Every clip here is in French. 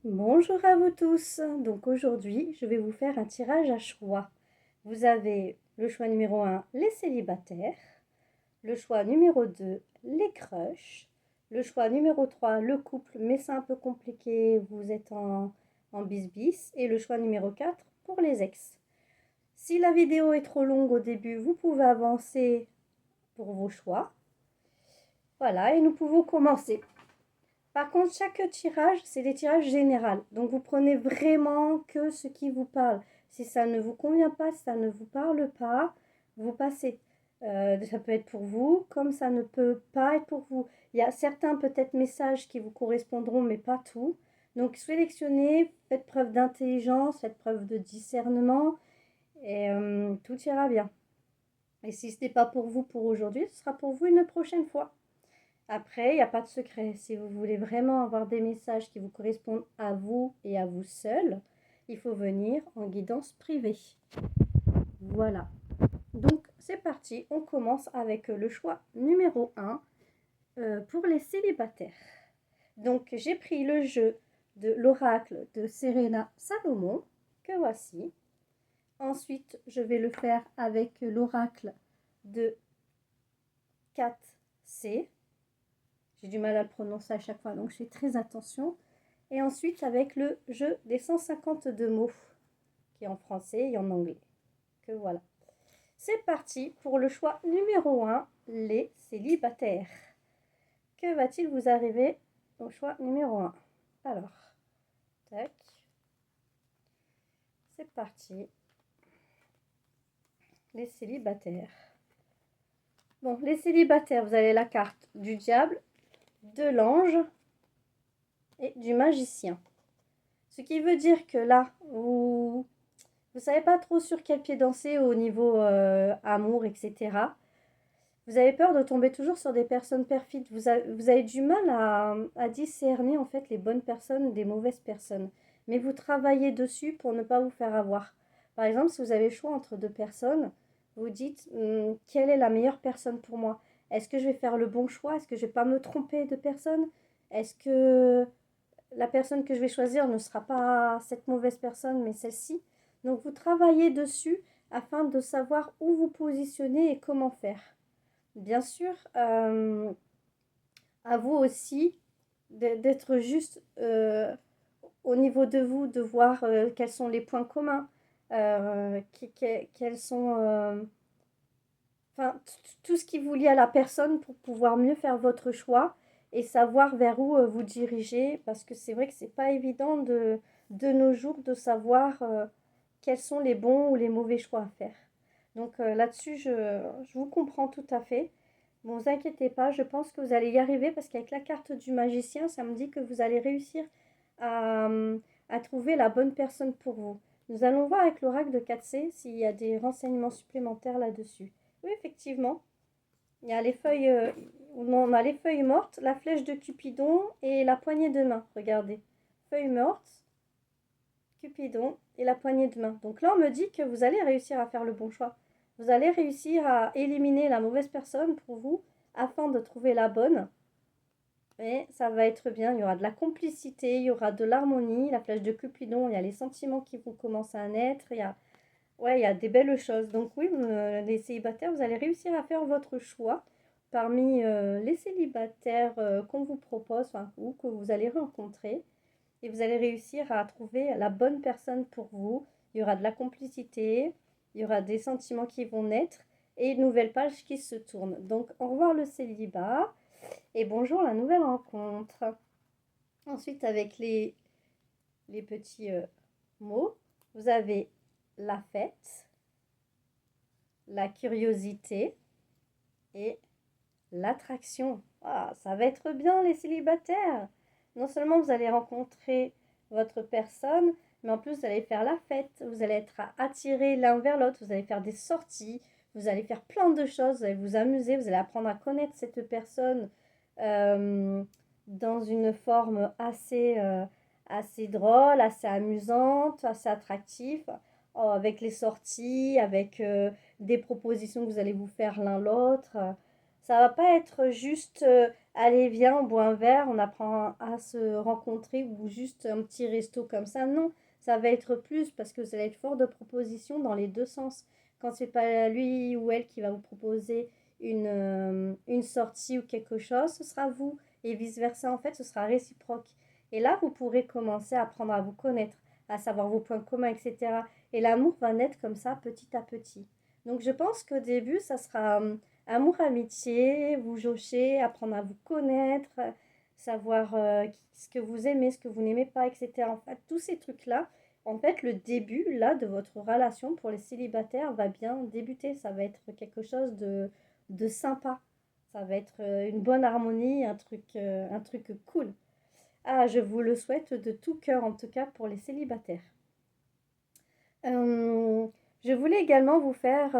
Bonjour à vous tous. Donc aujourd'hui, je vais vous faire un tirage à choix. Vous avez le choix numéro 1, les célibataires. Le choix numéro 2, les crushs. Le choix numéro 3, le couple, mais c'est un peu compliqué, vous êtes en bis-bis. Et le choix numéro 4, pour les ex. Si la vidéo est trop longue au début, vous pouvez avancer pour vos choix. Voilà, et nous pouvons commencer. Par contre, chaque tirage, c'est des tirages généraux. Donc, vous prenez vraiment que ce qui vous parle. Si ça ne vous convient pas, si ça ne vous parle pas, vous passez. Ça peut être pour vous, comme ça ne peut pas être pour vous. Il y a certains peut-être messages qui vous correspondront, mais pas tout. Donc, sélectionnez, faites preuve d'intelligence, faites preuve de discernement, et tout ira bien. Et si ce n'est pas pour vous pour aujourd'hui, ce sera pour vous une prochaine fois. Après, il n'y a pas de secret. Si vous voulez vraiment avoir des messages qui vous correspondent à vous et à vous seul, il faut venir en guidance privée. Voilà. Donc, c'est parti. On commence avec le choix numéro 1 pour les célibataires. Donc, j'ai pris le jeu de l'oracle de Serena Salomon, que voici. Ensuite, je vais le faire avec l'oracle de 4C. J'ai du mal à le prononcer à chaque fois, donc je fais très attention. Et ensuite avec le jeu des 152 mots, qui est en français et en anglais. Que voilà. C'est parti pour le choix numéro 1, les célibataires. Que va-t-il vous arriver au choix numéro 1? Alors, tac. C'est parti. Les célibataires. Bon, les célibataires, vous avez la carte du diable, de l'ange et du magicien. Ce qui veut dire que là, vous savez pas trop sur quel pied danser au niveau amour, etc. Vous avez peur de tomber toujours sur des personnes perfides. Vous avez du mal à discerner en fait les bonnes personnes des mauvaises personnes. Mais vous travaillez dessus pour ne pas vous faire avoir. Par exemple, si vous avez le choix entre deux personnes, vous dites quelle est la meilleure personne pour moi? Est-ce que je vais faire le bon choix? Est-ce que je vais pas me tromper de personne? Est-ce que la personne que je vais choisir ne sera pas cette mauvaise personne, mais celle-ci? Donc vous travaillez dessus afin de savoir où vous positionner et comment faire. Bien sûr, à vous aussi d'être juste au niveau de vous, de voir quels sont les points communs, quels sont enfin, tout ce qui vous lie à la personne pour pouvoir mieux faire votre choix et savoir vers où vous dirigez, parce que c'est vrai que c'est pas évident de nos jours de savoir quels sont les bons ou les mauvais choix à faire. Donc là-dessus, je vous comprends tout à fait. Bon, vous inquiétez pas, je pense que vous allez y arriver parce qu'avec la carte du magicien, ça me dit que vous allez réussir à, à trouver la bonne personne pour vous. Nous allons voir avec l'oracle de 4C s'il y a des renseignements supplémentaires là-dessus. Oui, effectivement, il y a les feuilles, on a les feuilles mortes, la flèche de Cupidon et la poignée de main. Regardez, feuilles mortes, Cupidon et la poignée de main. Donc là, on me dit que vous allez réussir à faire le bon choix. Vous allez réussir à éliminer la mauvaise personne pour vous afin de trouver la bonne. Et ça va être bien, il y aura de la complicité, il y aura de l'harmonie. La flèche de Cupidon, il y a les sentiments qui vont commencer à naître, ouais, il y a des belles choses. Donc oui, les célibataires, vous allez réussir à faire votre choix parmi les célibataires qu'on vous propose, enfin, ou que vous allez rencontrer. Et vous allez réussir à trouver la bonne personne pour vous. Il y aura de la complicité, il y aura des sentiments qui vont naître et une nouvelle page qui se tourne. Donc au revoir le célibat et bonjour la nouvelle rencontre. Ensuite, avec les petits mots, vous avez la fête, la curiosité et l'attraction. Ah, ça va être bien les célibataires. Non seulement vous allez rencontrer votre personne, mais en plus vous allez faire la fête, vous allez être attirés l'un vers l'autre, vous allez faire des sorties, vous allez faire plein de choses, vous allez vous amuser, vous allez apprendre à connaître cette personne euh, dans une forme assez drôle, assez amusante, assez attractive, avec les sorties, avec des propositions que vous allez vous faire l'un l'autre. Ça va pas être juste allez, viens, on boit un verre, on apprend à se rencontrer ou juste un petit resto comme ça. Non, ça va être plus parce que vous allez être fort de propositions dans les deux sens. Quand c'est pas lui ou elle qui va vous proposer une sortie ou quelque chose, ce sera vous. Et vice-versa, en fait, ce sera réciproque. Et là, vous pourrez commencer à apprendre à vous connaître, à savoir vos points communs, etc. Et l'amour va naître comme ça, petit à petit. Donc, je pense qu'au début, ça sera amour, amitié, vous jaucher, apprendre à vous connaître, savoir ce que vous aimez, ce que vous n'aimez pas, etc. En fait, tous ces trucs-là, en fait, le début, là, de votre relation pour les célibataires va bien débuter. Ça va être quelque chose de sympa. Ça va être une bonne harmonie, un truc cool. Ah, je vous le souhaite de tout cœur, en tout cas pour les célibataires. Euh, je voulais également vous faire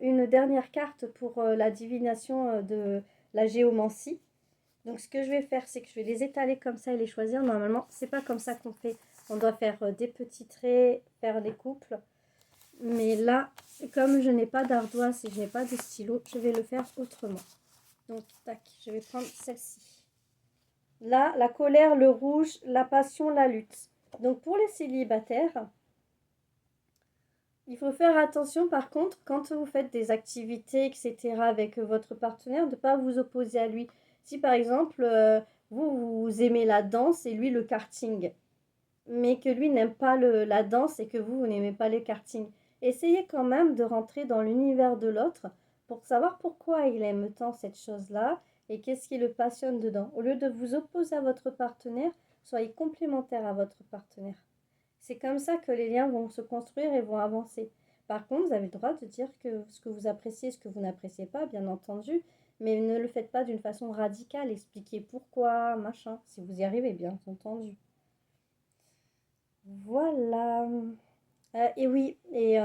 une dernière carte pour la divination de la géomancie. Donc, ce que je vais faire, c'est que je vais les étaler comme ça et les choisir. Normalement, c'est pas comme ça qu'on fait. On doit faire des petits traits, faire des couples. Mais là, comme je n'ai pas d'ardoise et je n'ai pas de stylo, je vais le faire autrement. Donc, tac, je vais prendre celle-ci. Là, la colère, le rouge, la passion, la lutte. Donc, pour les célibataires, il faut faire attention par contre quand vous faites des activités, etc. avec votre partenaire, de ne pas vous opposer à lui. Si par exemple, vous aimez la danse et lui le karting, mais que lui n'aime pas la danse et que vous n'aimez pas le karting, essayez quand même de rentrer dans l'univers de l'autre pour savoir pourquoi il aime tant cette chose-là et qu'est-ce qui le passionne dedans. Au lieu de vous opposer à votre partenaire, soyez complémentaire à votre partenaire. C'est comme ça que les liens vont se construire et vont avancer. Par contre, vous avez le droit de dire que ce que vous appréciez, ce que vous n'appréciez pas, bien entendu, mais ne le faites pas d'une façon radicale. Expliquez pourquoi, machin, si vous y arrivez, bien entendu. Voilà. Et oui, et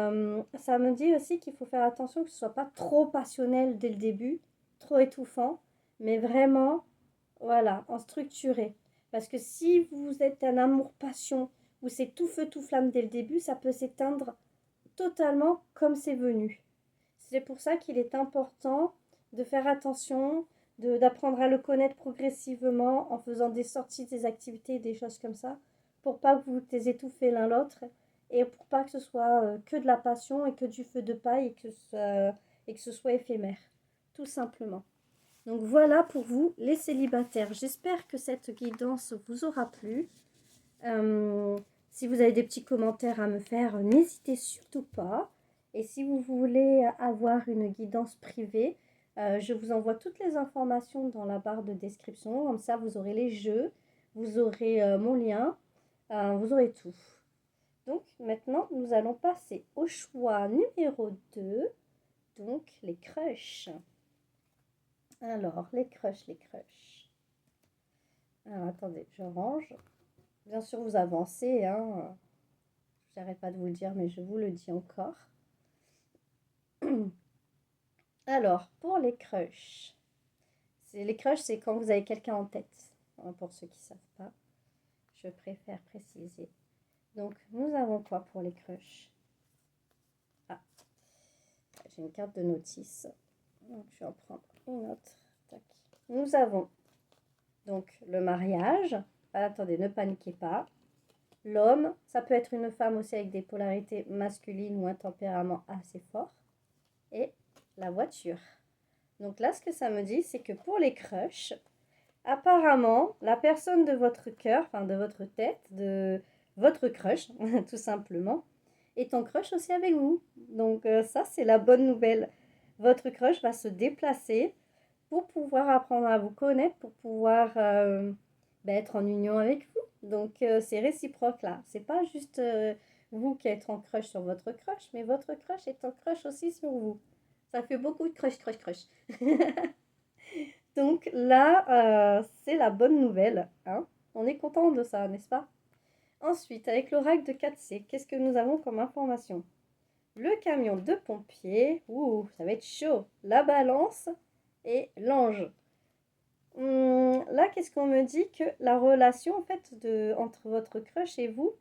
ça me dit aussi qu'il faut faire attention que ce soit pas trop passionnel dès le début, trop étouffant, mais vraiment, voilà, en structuré. Parce que si vous êtes un amour-passion où c'est tout feu, tout flamme dès le début, ça peut s'éteindre totalement comme c'est venu. C'est pour ça qu'il est important de faire attention, d'apprendre à le connaître progressivement en faisant des sorties, des activités, des choses comme ça, pour pas que vous étouffez l'un l'autre et pour pas que ce soit que de la passion et que du feu de paille et que ce soit éphémère, tout simplement. Donc voilà pour vous les célibataires. J'espère que cette guidance vous aura plu. Euh, Si vous avez des petits commentaires à me faire, n'hésitez surtout pas. Et si vous voulez avoir une guidance privée, je vous envoie toutes les informations dans la barre de description. Comme ça, vous aurez les jeux, vous aurez mon lien, vous aurez tout. Donc maintenant, nous allons passer au choix numéro 2, donc les crushs. Alors, les crushs, les crushs. Alors, attendez, je range. Bien sûr, vous avancez, hein. J'arrête pas de vous le dire, mais je vous le dis encore. Alors, pour les crushs. Les crushs, c'est quand vous avez quelqu'un en tête. Hein, pour ceux qui ne savent pas, je préfère préciser. Donc, nous avons quoi pour les crushs? Ah, j'ai une carte de notice. Donc, je vais en prendre une autre. Tac. Nous avons donc le mariage. Ah, attendez, ne paniquez pas. L'homme, ça peut être une femme aussi avec des polarités masculines ou un tempérament assez fort. Et la voiture. Donc là, ce que ça me dit, c'est que pour les crushs, apparemment, la personne de votre cœur, enfin de votre tête, de votre crush, tout simplement, est en crush aussi avec vous. Donc ça, c'est la bonne nouvelle. Votre crush va se déplacer pour pouvoir apprendre à vous connaître, pour pouvoir être en union avec vous. Donc c'est réciproque là. C'est pas juste vous qui êtes en crush sur votre crush, mais votre crush est en crush aussi sur vous. Ça fait beaucoup de crush, crush, crush. Donc là, c'est la bonne nouvelle. Hein. On est content de ça, n'est-ce pas? Ensuite, avec l'oracle de 4C, qu'est-ce que nous avons comme information? Le camion de pompiers, ouh, ça va être chaud. La balance et l'ange. Là, qu'est-ce qu'on me dit? Que la relation en fait entre votre crush et vous,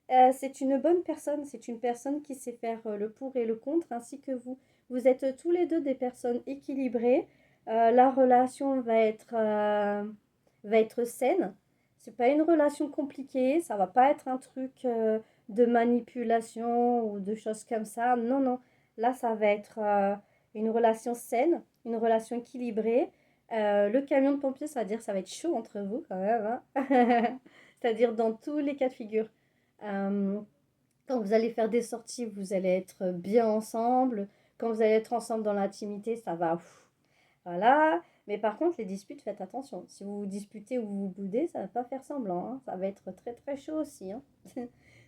c'est une bonne personne. C'est une personne qui sait faire le pour et le contre ainsi que vous. Vous êtes tous les deux des personnes équilibrées. La relation va être saine. C'est pas une relation compliquée, ça va pas être un truc de manipulation ou de choses comme ça. Non, non. Là, ça va être une relation saine, une relation équilibrée. Le camion de pompier, ça veut dire que ça va être chaud entre vous quand même, hein. C'est-à-dire dans tous les cas de figure. Euh, Quand vous allez faire des sorties, vous allez être bien ensemble. Quand vous allez être ensemble dans l'intimité, ça va. Voilà. Mais par contre, les disputes, faites attention. Si vous vous disputez ou vous vous boudez, ça ne va pas faire semblant, hein. Ça va être très très chaud aussi, hein.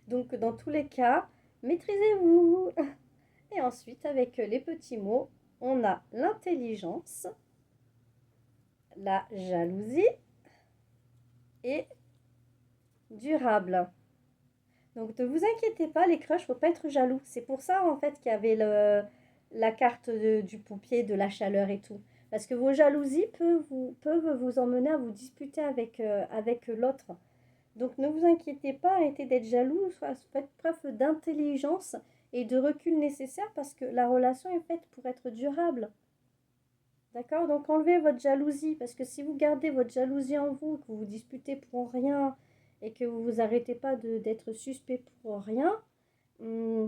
Donc, dans tous les cas, maîtrisez-vous. Et ensuite, avec les petits mots, on a l'intelligence, la jalousie et durable. Donc ne vous inquiétez pas, les crushs, faut pas être jaloux. C'est pour ça en fait qu'il y avait la carte du pompier, de la chaleur et tout. Parce que vos jalousies peuvent vous emmener à vous disputer avec l'autre. Donc ne vous inquiétez pas, arrêtez d'être jaloux, faites preuve d'intelligence et de recul nécessaire parce que la relation est faite pour être durable. D'accord? Donc enlevez votre jalousie, parce que si vous gardez votre jalousie en vous, que vous vous disputez pour rien et que vous vous arrêtez pas d'être suspect pour rien,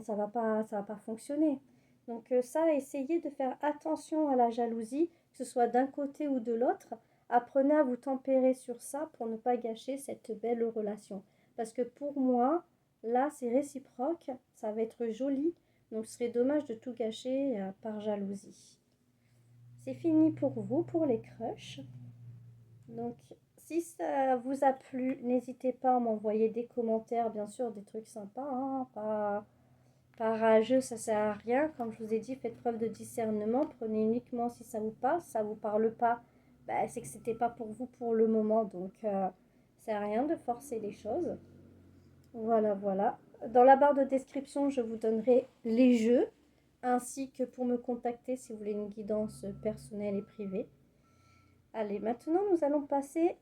ça va pas fonctionner. Donc ça, essayez de faire attention à la jalousie, que ce soit d'un côté ou de l'autre. Apprenez à vous tempérer sur ça pour ne pas gâcher cette belle relation. Parce que pour moi, là, c'est réciproque, ça va être joli, donc ce serait dommage de tout gâcher par jalousie. C'est fini pour vous, pour les crushs. Donc, si ça vous a plu, n'hésitez pas à m'envoyer des commentaires, bien sûr, des trucs sympas, hein, pas rageux, ça sert à rien. Comme je vous ai dit, faites preuve de discernement. Prenez uniquement si ça vous passe, ça vous parle pas, bah, c'est que c'était pas pour vous pour le moment. Donc, ça sert à rien de forcer les choses. Voilà, voilà. Dans la barre de description, je vous donnerai les jeux, ainsi que pour me contacter si vous voulez une guidance personnelle et privée. Allez, maintenant nous allons passer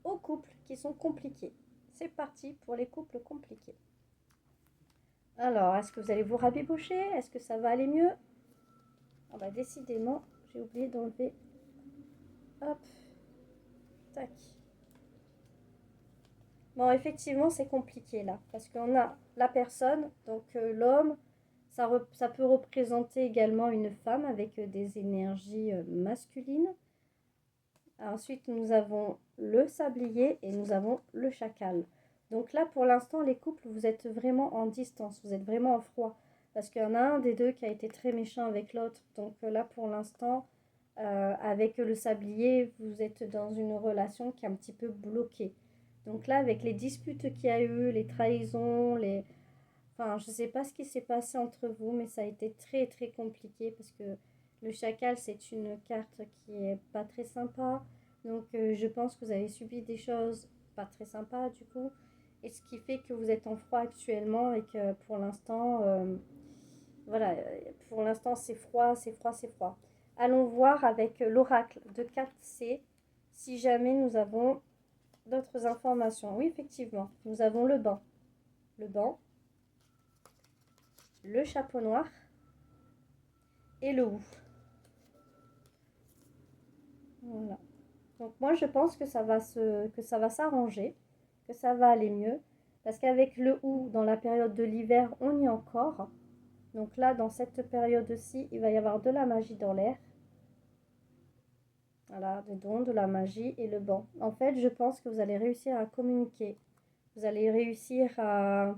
aux couples qui sont compliqués. C'est parti pour les couples compliqués. Alors, est-ce que vous allez vous rabibocher? Est-ce que ça va aller mieux? Ah bah décidément, j'ai oublié d'enlever. Hop, tac. Bon, effectivement, c'est compliqué là, parce qu'on a la personne, donc l'homme, ça peut représenter également une femme avec des énergies masculines. Ensuite, nous avons le sablier et nous avons le chacal. Donc là, pour l'instant, les couples, vous êtes vraiment en distance, vous êtes vraiment en froid. Parce qu'il y en a un des deux qui a été très méchant avec l'autre. Donc là, pour l'instant, avec le sablier, vous êtes dans une relation qui est un petit peu bloquée. Donc là, avec les disputes qu'il y a eu, les trahisons, Enfin, je ne sais pas ce qui s'est passé entre vous, mais ça a été très très compliqué parce que le chacal, c'est une carte qui est pas très sympa. Donc, je pense que vous avez subi des choses pas très sympas du coup. Et ce qui fait que vous êtes en froid actuellement et que pour l'instant, voilà, pour l'instant c'est froid, c'est froid, c'est froid. Allons voir avec l'oracle de 4C si jamais nous avons d'autres informations. Oui, effectivement, nous avons le banc, le chapeau noir et le hou. Voilà. Donc moi je pense que que ça va s'arranger, que ça va aller mieux. Parce qu'avec le hou, dans la période de l'hiver, on y est encore. Donc là, dans cette période-ci, il va y avoir de la magie dans l'air. Voilà, des dons, de la magie et le banc. En fait, je pense que vous allez réussir à communiquer. Vous allez réussir à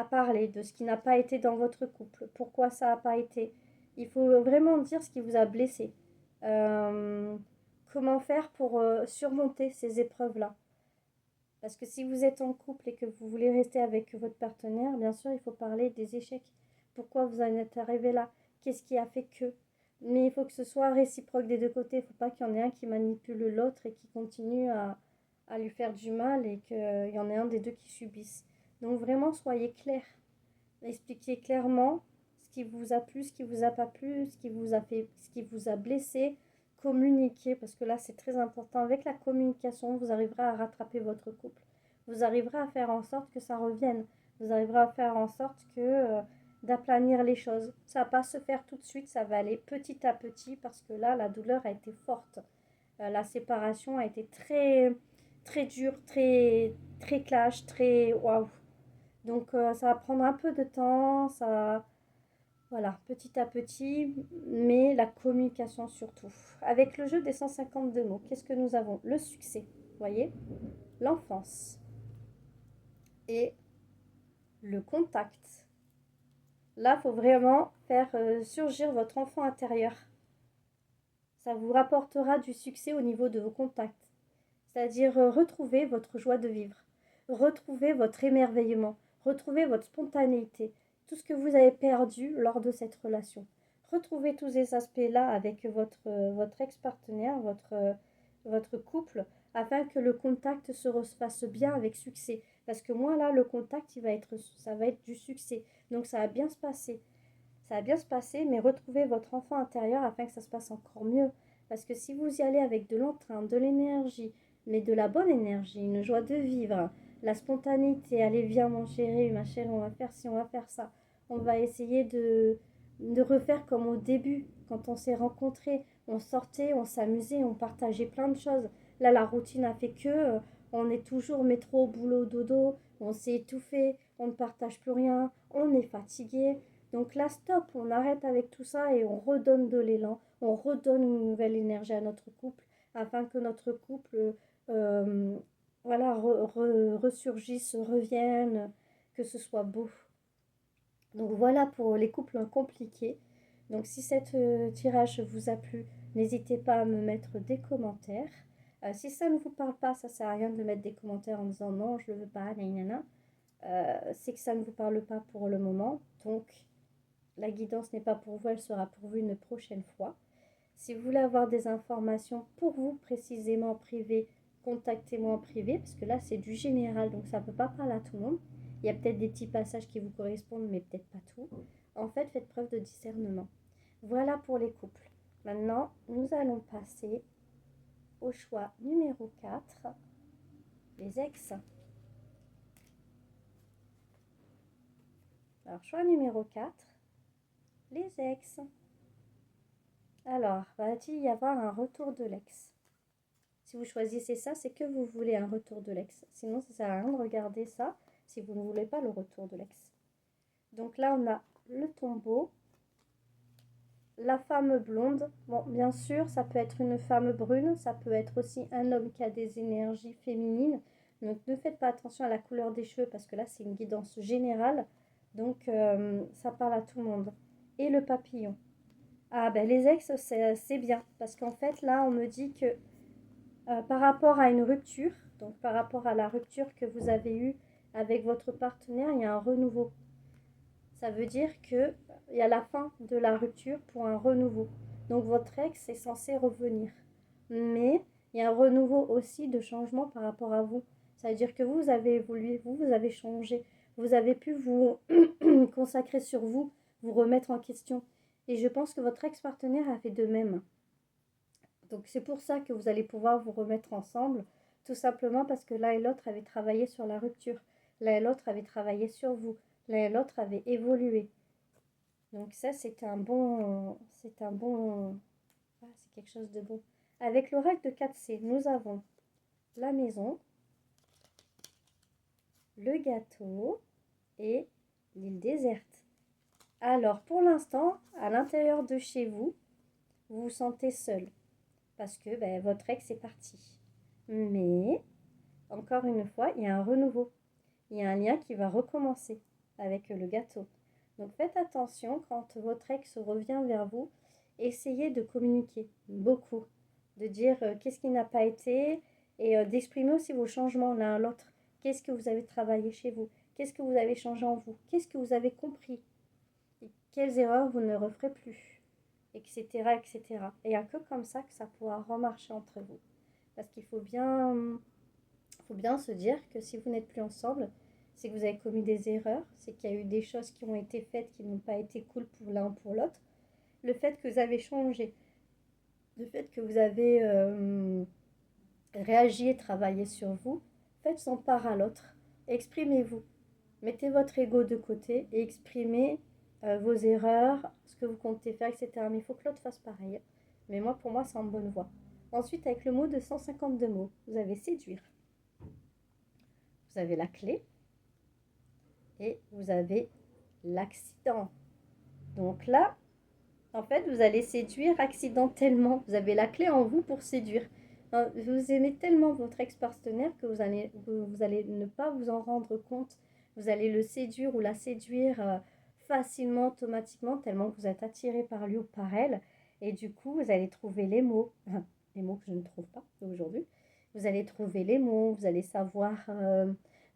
parler de ce qui n'a pas été dans votre couple. Pourquoi ça n'a pas été. Il faut vraiment dire ce qui vous a blessé. Euh, Comment faire pour surmonter ces épreuves-là. Parce que si vous êtes en couple et que vous voulez rester avec votre partenaire, bien sûr, il faut parler des échecs. Pourquoi vous en êtes arrivé là? Qu'est-ce qui a fait que? Mais il faut que ce soit réciproque des deux côtés. Il ne faut pas qu'il y en ait un qui manipule l'autre et qui continue à lui faire du mal et qu'il y en ait un des deux qui subisse. Donc vraiment, soyez clair. Expliquez clairement ce qui vous a plu, ce qui vous a pas plu, ce qui vous a fait, ce qui vous a blessé. Communiquer, parce que là, c'est très important. Avec la communication, vous arriverez à rattraper votre couple. Vous arriverez à faire en sorte que ça revienne. Vous arriverez à faire en sorte que d'aplanir les choses. Ça va pas se faire tout de suite, ça va aller petit à petit parce que là, la douleur a été forte. La séparation a été très, très dure, très, très clash, très waouh. Donc ça va prendre un peu de temps, ça, voilà, petit à petit, mais la communication surtout. Avec le jeu des 152 mots, qu'est-ce que nous avons? Le succès, vous voyez, l'enfance et le contact. Là, il faut vraiment faire surgir votre enfant intérieur. Ça vous rapportera du succès au niveau de vos contacts. C'est-à-dire retrouver votre joie de vivre, retrouver votre émerveillement, retrouver votre spontanéité, tout ce que vous avez perdu lors de cette relation. Retrouvez tous ces aspects-là avec votre ex-partenaire, votre couple, afin que le contact se fasse bien avec succès. Parce que moi, là, le contact, ça va être du succès. Donc, ça va bien se passer. Ça va bien se passer, mais retrouvez votre enfant intérieur afin que ça se passe encore mieux. Parce que si vous y allez avec de l'entrain, de l'énergie, mais de la bonne énergie, une joie de vivre, la spontanéité, allez viens mon chéri, ma chérie, on va faire ci, on va faire ça. On va essayer de refaire comme au début, quand on s'est rencontrés, on sortait, on s'amusait, on partageait plein de choses. Là, la routine a fait que on est toujours métro, boulot, dodo, on s'est étouffé, on ne partage plus rien, on est fatigué. Donc là, stop, on arrête avec tout ça et on redonne de l'élan, on redonne une nouvelle énergie à notre couple afin que notre couple euh, voilà, ressurgisse, revienne, que ce soit beau. Donc voilà pour les couples compliqués. Donc si cette tirage vous a plu, n'hésitez pas à me mettre des commentaires. Si ça ne vous parle pas, ça sert à rien de mettre des commentaires en disant non, je ne le veux pas, nanana. C'est que ça ne vous parle pas pour le moment. Donc la guidance n'est pas pour vous, elle sera pour vous une prochaine fois. Si vous voulez avoir des informations pour vous précisément en privé, contactez-moi en privé, parce que là c'est du général, donc ça ne peut pas parler à tout le monde. Il y a peut-être des petits passages qui vous correspondent, mais peut-être pas tout. En fait, faites preuve de discernement. Voilà pour les couples. Maintenant, nous allons passer au choix numéro 4, les ex. Alors, choix numéro 4, les ex. Alors, va-t-il y avoir un retour de l'ex? Si vous choisissez ça, c'est que vous voulez un retour de l'ex. Sinon, ça ne sert à rien de regarder ça si vous ne voulez pas le retour de l'ex. Donc là, on a le tombeau, la femme blonde. Bon, bien sûr, ça peut être une femme brune, ça peut être aussi un homme qui a des énergies féminines. Donc ne faites pas attention à la couleur des cheveux parce que là, c'est une guidance générale. Donc ça parle à tout le monde. Et le papillon. Ah ben les ex, c'est bien. Parce qu'en fait, là, on me dit que par rapport à une rupture, donc par rapport à la rupture que vous avez eue avec votre partenaire, il y a un renouveau. Ça veut dire qu'il y a la fin de la rupture pour un renouveau. Donc votre ex est censé revenir. Mais il y a un renouveau aussi de changement par rapport à vous. Ça veut dire que vous avez évolué, vous avez changé. Vous avez pu vous consacrer sur vous, vous remettre en question. Et je pense que votre ex-partenaire a fait de même. Donc c'est pour ça que vous allez pouvoir vous remettre ensemble, tout simplement parce que l'un et l'autre avaient travaillé sur la rupture, l'un et l'autre avaient travaillé sur vous, l'un et l'autre avaient évolué. Donc ça c'est quelque chose de bon. Avec l'oracle de 4C, nous avons la maison, le gâteau et l'île déserte. Alors pour l'instant, à l'intérieur de chez vous, vous vous sentez seul parce que votre ex est parti. Mais encore une fois, il y a un renouveau. Il y a un lien qui va recommencer avec le gâteau. Donc faites attention quand votre ex revient vers vous. Essayez de communiquer beaucoup, de dire qu'est-ce qui n'a pas été et d'exprimer aussi vos changements l'un à l'autre. Qu'est-ce que vous avez travaillé chez vous? Qu'est-ce que vous avez changé en vous? Qu'est-ce que vous avez compris? Et quelles erreurs vous ne referez plus? Etc. etc. Et il n'y a que comme ça que ça pourra remarcher entre vous. Parce qu'il faut bien se dire que si vous n'êtes plus ensemble, c'est que vous avez commis des erreurs, c'est qu'il y a eu des choses qui ont été faites qui n'ont pas été cool pour l'un ou pour l'autre. Le fait que vous avez changé, le fait que vous avez réagi et travaillé sur vous, faites son part à l'autre. Exprimez-vous. Mettez votre ego de côté et exprimez vos erreurs, ce que vous comptez faire, etc. Mais il faut que l'autre fasse pareil. Mais moi, pour moi, c'est en bonne voie. Ensuite, avec le mot de 152 mots, vous avez séduire. Vous avez la clé et vous avez l'accident. Donc là, en fait, vous allez séduire accidentellement. Vous avez la clé en vous pour séduire. Vous aimez tellement votre ex-partenaire que vous allez ne pas vous en rendre compte. Vous allez le séduire ou la séduire facilement, automatiquement, tellement que vous êtes attiré par lui ou par elle. Et du coup, vous allez trouver les mots, les mots que je ne trouve pas aujourd'hui. Vous allez trouver les mots, vous allez savoir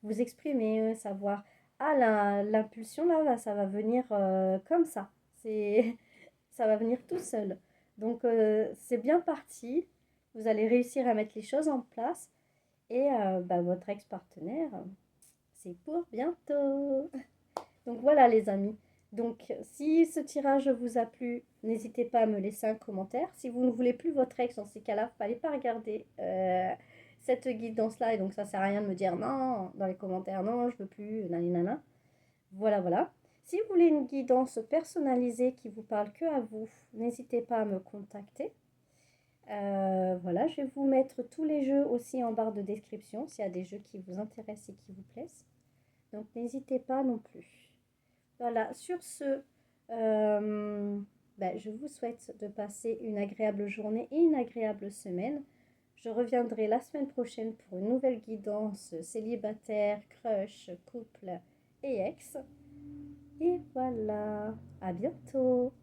vous exprimer, savoir, ah, l'impulsion là, ça va venir comme ça. C'est ça va venir tout seul. Donc c'est bien parti. Vous allez réussir à mettre les choses en place. Et votre ex-partenaire, c'est pour bientôt. Donc voilà les amis. Donc si ce tirage vous a plu, n'hésitez pas à me laisser un commentaire. Si vous ne voulez plus votre ex dans ces cas-là, il ne fallait pas regarder cette guidance-là. Et donc ça ne sert à rien de me dire non dans les commentaires, non, je veux plus, naninana. Voilà, voilà. Si vous voulez une guidance personnalisée qui vous parle que à vous, n'hésitez pas à me contacter. Voilà, je vais vous mettre tous les jeux aussi en barre de description s'il y a des jeux qui vous intéressent et qui vous plaisent. Donc n'hésitez pas non plus. Voilà, sur ce, je vous souhaite de passer une agréable journée et une agréable semaine. Je reviendrai la semaine prochaine pour une nouvelle guidance célibataire, crush, couple et ex. Et voilà, à bientôt!